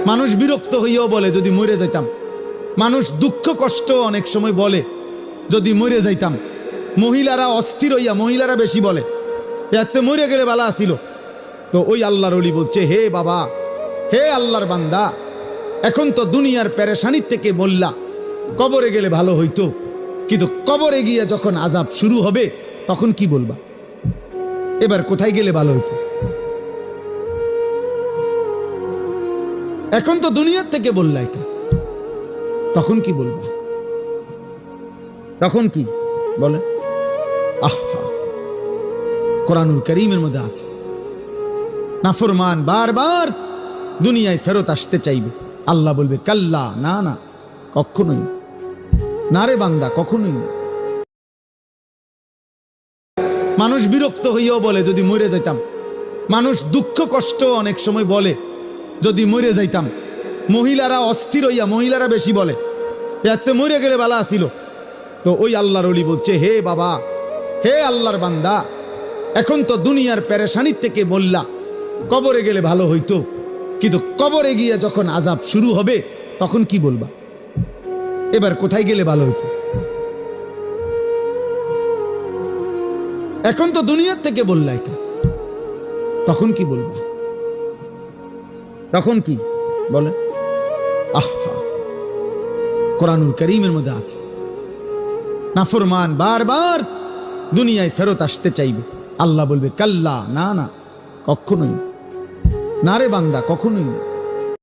মানুষ বিরক্ত হইয়াও বলে যদি মরে যাইতাম। মানুষ দুঃখ কষ্ট অনেক সময় বলে যদি মরে যাইতাম। মহিলারা অস্থির হইয়া, মহিলারা বেশি বলে এতে মরে গেলে ভালো আসিল। তো ওই আল্লাহর ওলি বলছে, হে বাবা, হে আল্লাহর বান্দা, এখন তো দুনিয়ার পেরেশানির থেকে বললা কবরে গেলে ভালো হইতো, কিন্তু কবরে গিয়ে যখন আযাব শুরু হবে তখন কি বলবা? এবার কোথায় গেলে ভালো হইতো? এখন তো দুনিয়ার থেকে বললা এটা, তখন কি বলবা? তখন কি বলে? আহা, কোরআনুল কারীমের মধ্যে আছে, নাফরমান বারবার দুনিয়ায় ফেরত আসতে চাইবে, আল্লাহ বলবে কাল্লা, না না, কখনোই না রে বান্দা, কখনোই না। মানুষ বিরক্ত হইয়াও বলে যদি মরে যাইতাম। মানুষ দুঃখ কষ্ট অনেক সময় বলে যদি মরে যাইতাম। মহিলারা অস্থির হইয়া, মহিলারা বেশি বলে এতে মরে গেলে ভালো আসিল। তো ওই আল্লাহর ওলি বলছে, হে বাবা, হে আল্লাহর বান্দা, এখন তো দুনিয়ার পেরেশানির থেকে বললা কবরে গেলে ভালো হইতো, কিন্তু কবরে গিয়ে যখন আযাব শুরু হবে তখন কি বলবা? এবার কোথায় গেলে ভালো হইতো? এখন তো দুনিয়ার থেকে বললা এটা, তখন কি বলবা? তখন কি বলে? আহা, কোরআনুল কারীমের মধ্যে আছে, নাফরমান বারবার দুনিয়ায় ফেরত আসতে চাইবে, আল্লাহ বলবে কাল্লা, না না, কখনোই না রে বান্দা, কখনোই না।